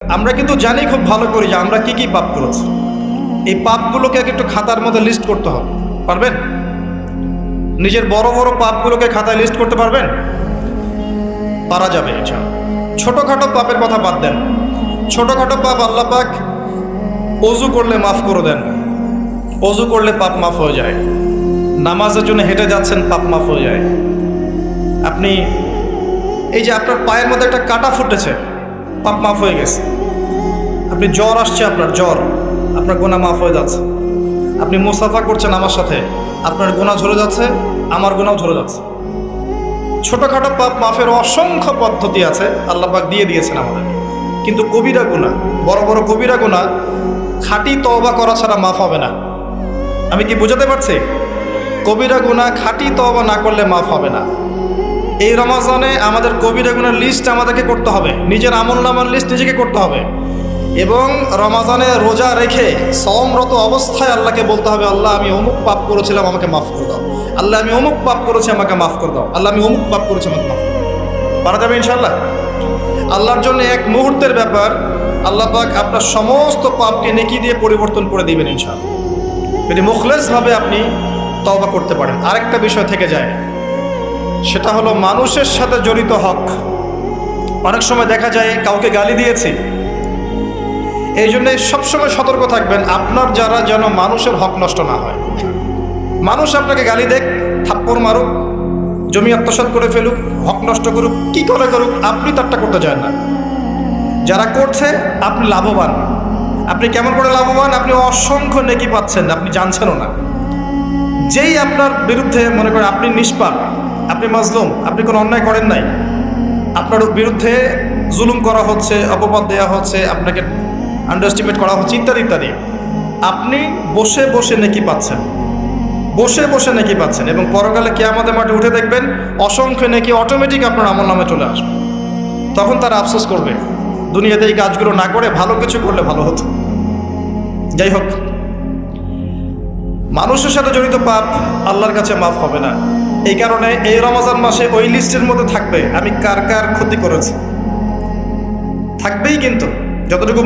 আমরা কিন্তু জানি খুব ভালো করি যে আমরা কি কি পাপ করেছি। এই পাপগুলোকে একটু খাতার মধ্যে লিস্ট করতে হবে। পারবেন? নিজের বড় বড় পাপগুলোকে খাতায় লিস্ট করতে পারবেন? পারা যাবে ইনশাআল্লাহ। ছোটোখাটো পাপের কথা বাদ দেন। ছোটোখাটো পাপ আল্লাহ পাক অজু করলে মাফ করে দেন। অজু করলে পাপ মাফ হয়ে যায়। নামাজের জন্য হেঁটে যাচ্ছেন, পাপ মাফ হয়ে যায়। আপনি এই যে আপনার পায়ের মধ্যে একটা কাটা ফুটেছে, পাপ মাফ হয়ে গেছে। আপনি জ্বর আসছে, আপনার গোনা মাফ হয়ে যাচ্ছে। আপনি মুসাফা করছেন আমার সাথে, আপনার গোনা ঝরে যাচ্ছে, আমার গোনাও ঝরে যাচ্ছে। ছোটোখাটো পাপ মাফের অসংখ্য পদ্ধতি আছে, আল্লাহ পাক দিয়ে দিয়েছেন আমাদের। কিন্তু কবিরা গুনাহ, বড় বড় কবিরা গুনাহ খাঁটি তওবা করা ছাড়া মাফ হবে না। আমি কি বোঝাতে পারছি? কবিরা গুনাহ খাঁটি তওবা না করলে মাফ হবে না। এই রমাজানে আমাদের কবিরা গুনার লিস্ট আমাদেরকে করতে হবে, নিজের আমলনামার লিস্ট নিজেকে করতে হবে। এবং রমাজানে রোজা রেখে সওমরত অবস্থায় আল্লাহকে বলতে হবে, আল্লাহ আমি অমুক পাপ করেছিলাম, আমাকে মাফ করে দাও। আল্লাহ আমি অমুক পাপ করেছি, আমাকে মাফ করে দাও। আল্লাহ আমি অমুক পাপ করেছি, আমাকে মাফ করে দাও। পারা যাবে ইনশাআল্লাহ। আল্লাহর জন্য এক মুহূর্তের ব্যাপার। আল্লাহ পাক আপনার সমস্ত পাপকে নেকি দিয়ে পরিবর্তন করে দিবেন ইনশাআল্লাহ, যদি মুখলেসভাবে আপনি তওবা করতে পারেন। আরেকটা বিষয় থেকে যায়, সেটা হলো মানুষের সাথে জড়িত হক। অনেক সময় দেখা যায় কাউকে গালি দিয়েছি, এই জন্যে সবসময় সতর্ক থাকবেন আপনার যারা যেন মানুষের হক নষ্ট না হয়। মানুষ আপনাকে গালি দেখ, থাপ্পড় মারুক, জমি আত্মসাৎ করে ফেলুক, হক নষ্ট করুক, কি করে করুক, আপনি তারটা করতে চান না। যারা করছে আপনি লাভবান। আপনি কেমন করে লাভবান? আপনি অসংখ্য নেকি পাচ্ছেন, আপনি জানছেনও না। যেই আপনার বিরুদ্ধে মনে করেন আপনি নিষ্পাপ, আপনি মাজলুম, আপনি কোনো অন্যায় করেন নাই, আপনার বিরুদ্ধে জুলুম করা হচ্ছে, অপবাদ দেওয়া হচ্ছে, আপনাকে আন্ডারএস্টিমেট করা হচ্ছে, ইত্যাদি ইত্যাদি, আপনি বসে বসে নেকি পাচ্ছেন, বসে বসে নেকি পাচ্ছেন। এবং পরকালে কিয়ামতের মাঠে উঠে দেখবেন অসংখ্য নেকি অটোমেটিক আপনার আমলনামে চলে আসবে। তখন তারা আফসোস করবে, দুনিয়াতে এই কাজগুলো না করে ভালো কিছু করলে ভালো হতো। যাই হোক, মানুষের সাথে জড়িত পাপ আল্লাহর কাছে মাফ হবে না। এই কারণে এই রমজান মাসে ওই লিস্টের মধ্যে থাকবে আমি কার কার ক্ষতি করেছি, থাকবেই। কিন্তু যতটুকু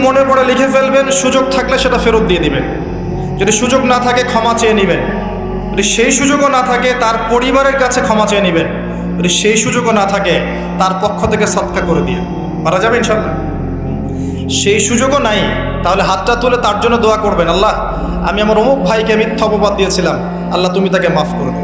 মনে পড়ে লিখে ফেলবেন। সুযোগ থাকলে সেটা ফেরত দিয়ে দিবেন। যদি সুযোগ না থাকে ক্ষমা চেয়ে নেবেন। যদি সেই সুযোগও না থাকে তার পরিবারের কাছে ক্ষমা চেয়ে নেবেন। যদি সেই সুযোগও না থাকে তার পক্ষ থেকে সদকা করে দিয়ে পারা যাবে ইনশাআল্লাহ। সেই সুযোগও নাই, তাহলে হাতটা তুলে তার জন্য দোয়া করবেন, আল্লাহ আমি আমার অমুক ভাইকে মিথ্যা অপবাদ দিয়েছিলাম, আল্লাহ তুমি তাকে মাফ করে দাও।